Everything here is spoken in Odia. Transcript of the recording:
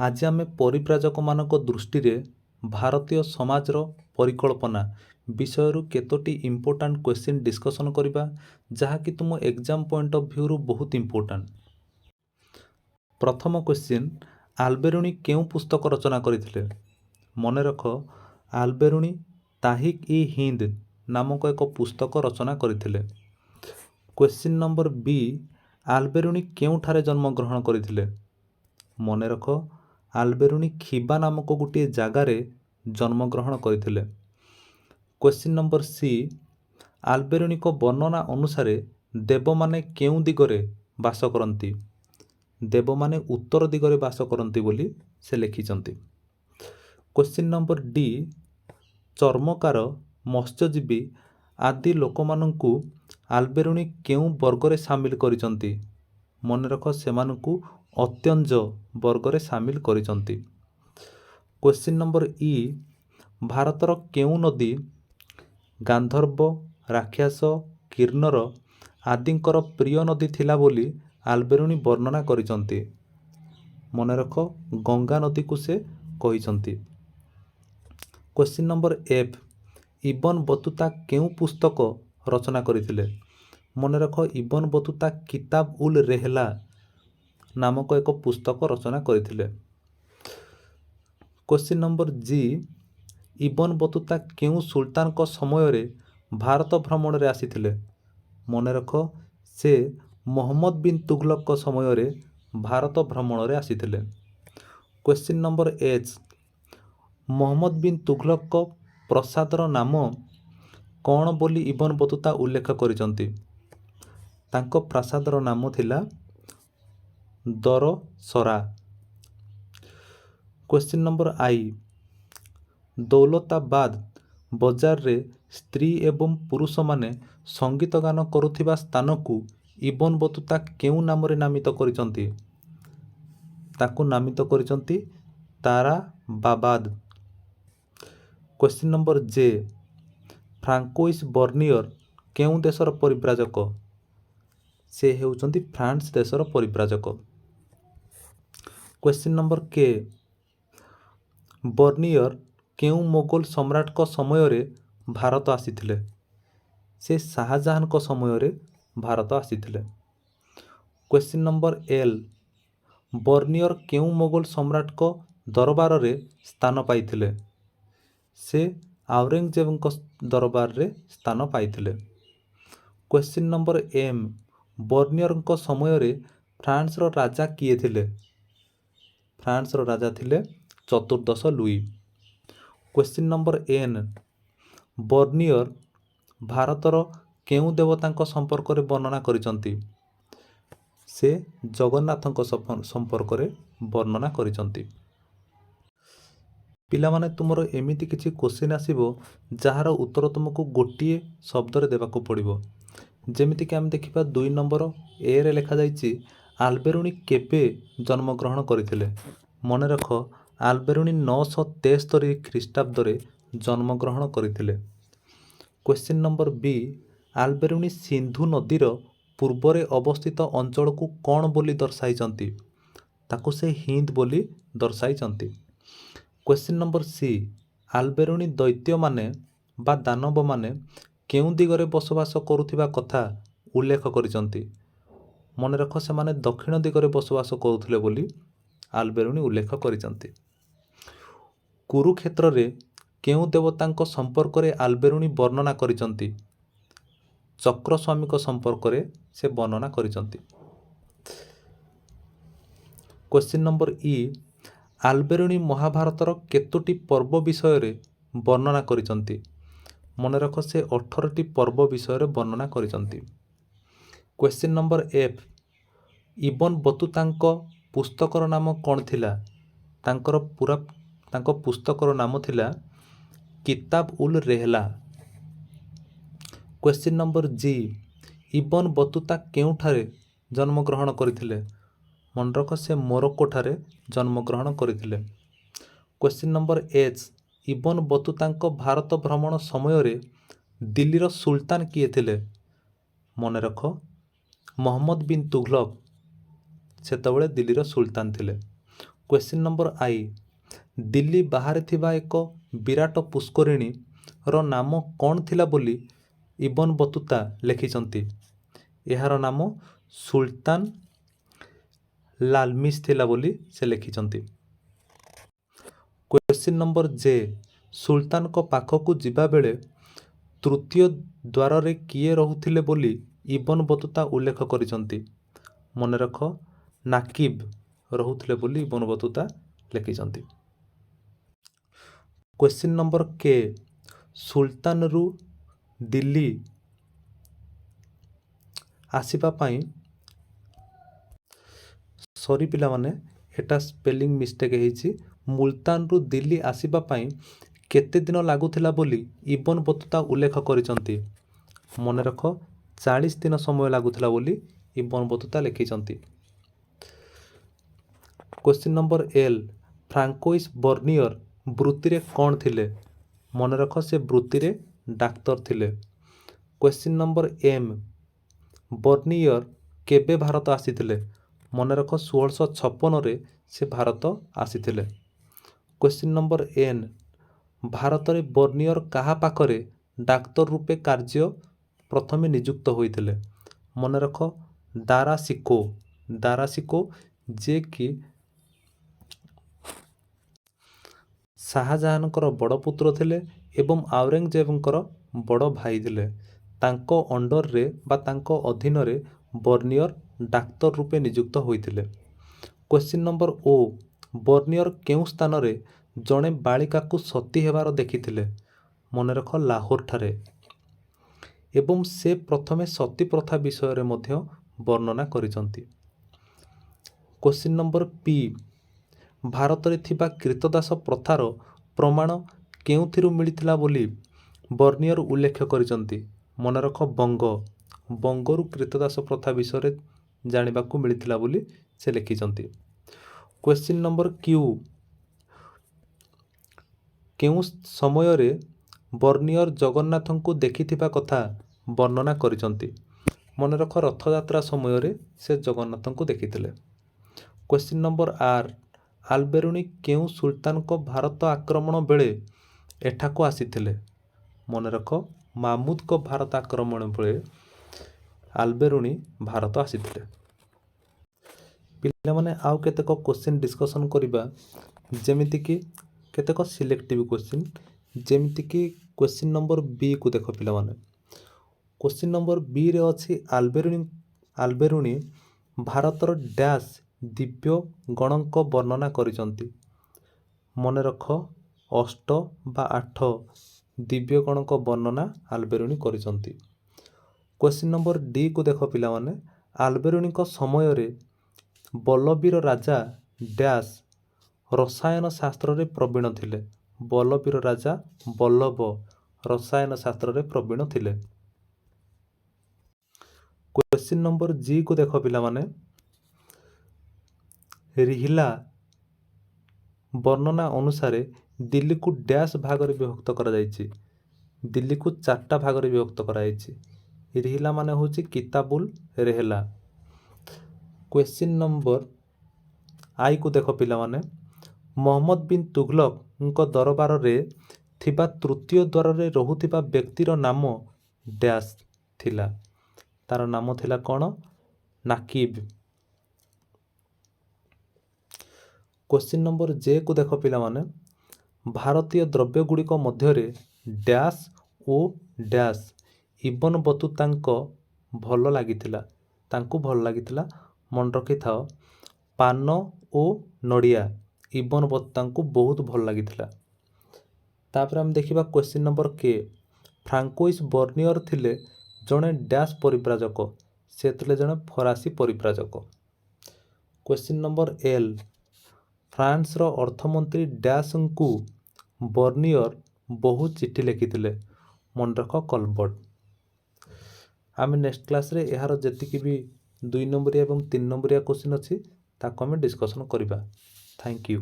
ଆଜି ଆମେ ପରିବ୍ରାଜକମାନଙ୍କ ଦୃଷ୍ଟିରେ ଭାରତୀୟ ସମାଜର ପରିକଳ୍ପନା ବିଷୟରୁ କେତୋଟି ଇମ୍ପୋର୍ଟାଣ୍ଟ କ୍ୱେଶ୍ଚିନ୍ ଡିସ୍କସନ୍ କରିବା, ଯାହାକି ତୁମ ଏକ୍ଜାମ୍ ପଏଣ୍ଟ ଅଫ୍ ଭ୍ୟୁରୁ ବହୁତ ଇମ୍ପୋର୍ଟାଣ୍ଟ। ପ୍ରଥମ କ୍ୱେଶ୍ଚିନ୍, ଆଲବେରୁଣି କେଉଁ ପୁସ୍ତକ ରଚନା କରିଥିଲେ? ମନେ ରଖ, ଆଲବେରୁଣି ତାରିଖ-ଇ-ହିନ୍ଦ ନାମକ ଏକ ପୁସ୍ତକ ରଚନା କରିଥିଲେ। କ୍ୱେଶ୍ଚିନ୍ ନମ୍ବର ବି, ଆଲବେରୁଣି କେଉଁଠାରେ ଜନ୍ମଗ୍ରହଣ କରିଥିଲେ? ମନେ ରଖ, ଆଲବେରୁଣି ଖିବା ନାମକ ଗୋଟିଏ ଜାଗାରେ ଜନ୍ମଗ୍ରହଣ କରିଥିଲେ। କ୍ୱେଶ୍ଚିନ୍ ନମ୍ବର ସି, ଆଲବେରୁଣିଙ୍କ ବର୍ଣ୍ଣନା ଅନୁସାରେ ଦେବମାନେ କେଉଁ ଦିଗରେ ବାସ କରନ୍ତି? ଦେବମାନେ ଉତ୍ତର ଦିଗରେ ବାସ କରନ୍ତି ବୋଲି ସେ ଲେଖିଛନ୍ତି। କ୍ୱେଶ୍ଚିନ୍ ନମ୍ବର ଡି, ଚର୍ମକାର, ମତ୍ସ୍ୟଜୀବୀ ଆଦି ଲୋକମାନଙ୍କୁ ଆଲବେରୁଣି କେଉଁ ବର୍ଗରେ ସାମିଲ କରିଛନ୍ତି? ମନେ ରଖ, ସେମାନଙ୍କୁ ଅତ୍ୟଞ୍ଜ ବର୍ଗରେ ସାମିଲ କରିଛନ୍ତି। କ୍ୱେଶ୍ଚିନ୍ ନମ୍ବର ଇ, ଭାରତର କେଉଁ ନଦୀ ଗାନ୍ଧର୍ବ, ରାକ୍ଷସ, କିନ୍ନର ଆଦିଙ୍କର ପ୍ରିୟ ନଦୀ ଥିଲା ବୋଲି ଆଲବେରୁଣି ବର୍ଣ୍ଣନା କରିଛନ୍ତି? ମନେ ରଖ, ଗଙ୍ଗା ନଦୀକୁ ସେ କହିଛନ୍ତି। Question number F, Ibn Battuta କେଉଁ ପୁସ୍ତକ ରଚନା କରିଥିଲେ? ମନେ ରଖ, ଇବନ ବତୁତା କିତାବ ଉଲ୍ ରେହଲା ନାମକ ଏକ ପୁସ୍ତକ ରଚନା କରିଥିଲେ। Question number G, Ibn Battuta କେଉଁ ସୁଲତାନଙ୍କ ସମୟରେ ଭାରତ ଭ୍ରମଣରେ ଆସିଥିଲେ? ମନେ ରଖ, ସେ ମହମ୍ମଦ ବିନ୍ ତୁଗଲକଙ୍କ ସମୟରେ ଭାରତ ଭ୍ରମଣରେ ଆସିଥିଲେ। Question number H, Muhammad bin ତୁଗଲକଙ୍କ ପ୍ରାସାଦର ନାମ କ'ଣ ବୋଲି ଇବନ ବତୁତା ଉଲ୍ଲେଖ କରିଛନ୍ତି? ତାଙ୍କ ପ୍ରାସାଦର ନାମ ଥିଲା ଦରସରା। କ୍ୱେଶ୍ଚିନ୍ ନମ୍ବର ଆଇ, ଦୌଲତାବାଦ ବଜାରରେ ସ୍ତ୍ରୀ ଏବଂ ପୁରୁଷମାନେ ସଙ୍ଗୀତ ଗାନ କରୁଥିବା ସ୍ଥାନକୁ ଇବନ ବତୁତା କେଉଁ ନାମରେ ନାମିତ କରିଛନ୍ତି? ତାକୁ ନାମିତ କରିଛନ୍ତି ତାରାବାବାଦ। କ୍ୱେଶ୍ଚିନ୍ ନମ୍ବର ଜେ, ଫ୍ରାଙ୍କୋଇସ୍ ବର୍ନିୟର କେଉଁ ଦେଶର ପରିବ୍ରାଜକ? ସେ ହେଉଛନ୍ତି ଫ୍ରାନ୍ସ ଦେଶର ପରିବ୍ରାଜକ। କ୍ୱେଶ୍ଚିନ୍ ନମ୍ବର କେ, ବର୍ନିୟର କେଉଁ ମୋଗଲ ସମ୍ରାଟଙ୍କ ସମୟରେ ଭାରତ ଆସିଥିଲେ? ସେ ଶାହାଜାହାନଙ୍କ ସମୟରେ ଭାରତ ଆସିଥିଲେ। କ୍ୱେଶ୍ଚିନ୍ ନମ୍ବର ଏଲ୍, ବର୍ନିୟର କେଉଁ ମୋଗଲ ସମ୍ରାଟଙ୍କ ଦରବାରରେ ସ୍ଥାନ ପାଇଥିଲେ? ସେ ଆଉରଙ୍ଗଜେବଙ୍କ ଦରବାରରେ ସ୍ଥାନ ପାଇଥିଲେ। କ୍ୱେଶ୍ଚିନ୍ ନମ୍ବର ଏମ୍, ବର୍ନିୟରଙ୍କ ସମୟରେ ଫ୍ରାନ୍ସର ରାଜା କିଏ ଥିଲେ? ଫ୍ରାନ୍ସର ରାଜା ଥିଲେ ଚତୁର୍ଦ୍ଦଶ ଲୁଇ। କ୍ୱେଶ୍ଚିନ୍ ନମ୍ବର ଏନ୍, ବର୍ନିୟର ଭାରତର କେଉଁ ଦେବତାଙ୍କ ସମ୍ପର୍କରେ ବର୍ଣ୍ଣନା କରିଛନ୍ତି? ସେ ଜଗନ୍ନାଥଙ୍କ ସମ୍ପର୍କରେ ବର୍ଣ୍ଣନା କରିଛନ୍ତି। ପିଲାମାନେ, ତୁମର ଏମିତି କିଛି କ୍ୱେଶ୍ଚିନ୍ ଆସିବ ଯାହାର ଉତ୍ତର ତୁମକୁ ଗୋଟିଏ ଶବ୍ଦରେ ଦେବାକୁ ପଡ଼ିବ। ଯେମିତିକି ଆମେ ଦେଖିବା 2 ନମ୍ବର ଏରେ ଲେଖାଯାଇଛି, ଆଲବେରୁଣି କେବେ ଜନ୍ମଗ୍ରହଣ କରିଥିଲେ? ମନେ ରଖ, ଆଲବେରୁଣି 973 ଖ୍ରୀଷ୍ଟାବ୍ଦରେ ଜନ୍ମଗ୍ରହଣ କରିଥିଲେ। କ୍ୱେଶ୍ଚିନ୍ ନମ୍ବର ବି, ଆଲବେରୁଣି ସିନ୍ଧୁ ନଦୀର ପୂର୍ବରେ ଅବସ୍ଥିତ ଅଞ୍ଚଳକୁ କ'ଣ ବୋଲି ଦର୍ଶାଇଛନ୍ତି? ତାକୁ ସେ ହିନ୍ଦ ବୋଲି ଦର୍ଶାଇଛନ୍ତି। କ୍ୱେଶ୍ଚିନ୍ ନମ୍ବର ସି, ଆଲବେରୁଣି ଦୈତ୍ୟମାନେ ବା ଦାନବମାନେ କେଉଁ ଦିଗରେ ବସବାସ କରୁଥିବା କଥା ଉଲ୍ଲେଖ କରିଛନ୍ତି? ମନେ ରଖ, ସେମାନେ ଦକ୍ଷିଣ ଦିଗରେ ବସବାସ କରୁଥିଲେ ବୋଲି ଆଲବେରୁଣି ଉଲ୍ଲେଖ କରିଛନ୍ତି। କୁରୁକ୍ଷେତ୍ରରେ କେଉଁ ଦେବତାଙ୍କ ସମ୍ପର୍କରେ ଆଲବେରୁଣି ବର୍ଣ୍ଣନା କରିଛନ୍ତି? ଚକ୍ରସ୍ୱାମୀଙ୍କ ସମ୍ପର୍କରେ ସେ ବର୍ଣ୍ଣନା କରିଛନ୍ତି। କ୍ୱେଶ୍ଚିନ୍ ନମ୍ବର ଇ, ଆଲବେରୁଣି ମହାଭାରତର କେତୋଟି ପର୍ବ ବିଷୟରେ ବର୍ଣ୍ଣନା କରିଛନ୍ତି? ମନେ ରଖ, ସେ 18ଟି ପର୍ବ ବିଷୟରେ ବର୍ଣ୍ଣନା କରିଛନ୍ତି। କ୍ୱେଶ୍ଚିନ୍ ନମ୍ବର ଏଫ୍, ଇବନ ବତୁତାଙ୍କ ପୁସ୍ତକର ନାମ କ'ଣ ଥିଲା? ତାଙ୍କ ପୁସ୍ତକର ନାମ ଥିଲା କିତାବ ul ରେହଲା। Question number G, Ibn Battuta କେଉଁଠାରେ ଜନ୍ମଗ୍ରହଣ କରିଥିଲେ? ମନେ ରଖ, ସେ ମୋରୋକ୍କୋଠାରେ ଜନ୍ମଗ୍ରହଣ କରିଥିଲେ। Question number H, Ibn ବତୁତାଙ୍କ Bharat ଭ୍ରମଣ ସମୟରେ ଦିଲ୍ଲୀର ସୁଲତାନ କିଏ ଥିଲେ? ମନେ ରଖ, ମହମ୍ମଦ ବିନ୍ ତୁଗଲକ ସେତେବେଳେ ଦିଲ୍ଲୀର ସୁଲତାନ ଥିଲେ। क्वेश्चन नंबर आई दिल्ली बाहर थिबा एक विराट पुष्करिणीर नाम कौन थिला बोली इबन बतुता लिखिछंती एहार नाम सुल्तान लालमिस थिला बोली से लिखिछंती। क्वेश्चन नंबर जे सुल्तान को पाखकु जिबा बेले तृतीय द्वार रे किए रहुथिले बोली इबन बतुता उल्लेख करिसंती मन रख नाकिब रहुथिले बोली इबन बतुता लिखिसंती। क्वेश्चन नंबर के सुल्तान रु दिल्ली आसीबा पाई सॉरी पिला माने एटा स्पेलिंग मिस्टेक हेछि मुल्तान रु दिल्ली आसीबा पाई केते दिन लागुथिला बोली इबन बतुता उल्लेख करिसंती मन रख 40 दिन समय लागुथिला बोली इबन बतुता लिखिसंती। Question number L François Bernier वृत्ति रे कौन थिले मन रख से वृत्ति रे डाक्तर थिले। क्वेश्चन नंबर एम बर्नियर केबे भारत आसीथिले मन रख 1656 रे से भारत आसीथिले। क्वेश्चन नंबर एन भारत रे बर्नियर काहा पाखरे डाक्तर रूपे कार्य प्रथमे नियुक्त होइथिले मन रख दारासिको जे कि शाहजहानकर बड़ पुत्र थिले एवं औरंगजेबंकर बड़ भाई थिले तांको अंडर रे बा तांको अधीन रे बर्नियर डाक्तर रूपे नियुक्त होइथिले। क्वेश्चन नंबर ओ बर्नियर केउ स्थान रे जणे बालिका को सती हेबार देखिथिले मन रख लाहोर ठारे एवं से प्रथमे सती प्रथा विषय रे मध्य वर्णना करिसंती। क्वेश्चन नंबर पी भारत रे थिबा कृतदास प्रथार प्रमाण केउथिरु मिलिथिला बोली बर्नियर उल्लेख करिसंती मन रख बंगरु कृतदास प्रथा विषय रे जानिबाकू मिलिथिला बोली से लिखिसंती। क्वेश्चन नंबर क्यू केउ समय रे बर्नियर जगन्नाथंकु देखिथिबा कथा वर्णना करिसंती मन रख रथयात्रा समय रे से जगन्नाथंकु देखिथिले। क्वेश्चन नंबर आर आल्बेरुनी केउ सुल्तान को भारत आक्रमण बेले एठाको आसीथिले मन रख मामूद को भारत आक्रमण बेले आल्बेरुनी भारत आसीथिले। पिला माने आउ केतेक क्वेश्चन डिस्कशन करिबा जेमिति कि केतेक सिलेक्टिव क्वेश्चन जेमिति कि क्वेश्चन नंबर बी को देखो पिला माने क्वेश्चन नंबर बी रे अछि आल्बेरुनी भारतर डैश दिव्य गणक वर्णना करिसंती मन रख 8 बा 8 दिव्य गणक वर्णना आल्बेरुनी करिसंती। क्वेश्चन नंबर डी को देखो पिला माने आल्बेरुनी को समय रे बल्लवीर राजा डैश रसायन शास्त्र रे प्रवीण थिले बल्लवीर राजा बल्लभ रसायन शास्त्र रे प्रवीण थिले। क्वेश्चन नंबर जी को देखो पिला माने रिहिला वर्णना अनुसार दिल्ली को डैश भाग रे विभक्त करा जायछि दिल्ली को 4टा भाग रे विभक्त करा जायछि रिहिला माने होछि किताबुल रेहला। क्वेश्चन नंबर आई को देखो पिला माने मोहम्मद बिन तुगलक उनको दरबार रे थिबा तृतीय द्वार रे रहुथिबा व्यक्तिर नाम डैश थिला तार नाम थिला कोन नाकिब। क्वेश्चन नंबर जे को देखो पिला माने भारतीय द्रव्य गुड़िक मध्य डैश ओ डैश इबन बतुतांको भल लागिथिला मन रखि थाओ पान ओ नड़िया इबन बतुतांको बहुत भल लागिथिला। तापर हम देखिबा क्वेश्चन नंबर के फ्रांकोइस बर्नियर थिले जणे डैश परिव्राजक से थिले जणे फरासी परिव्राजक। क्वेश्चन नंबर एल फ्रांस रो अर्थमंत्री डैश को बर्नियर बहु चिठी लिखिथिले मन रख कलबर्ट। आम नेक्स्ट क्लास रे यार जेतिकी भी 2 नंबरिया एवं 3 नंबरिया क्वेश्चन अच्छी ताको आम डिस्कसन करिबा। Thank you.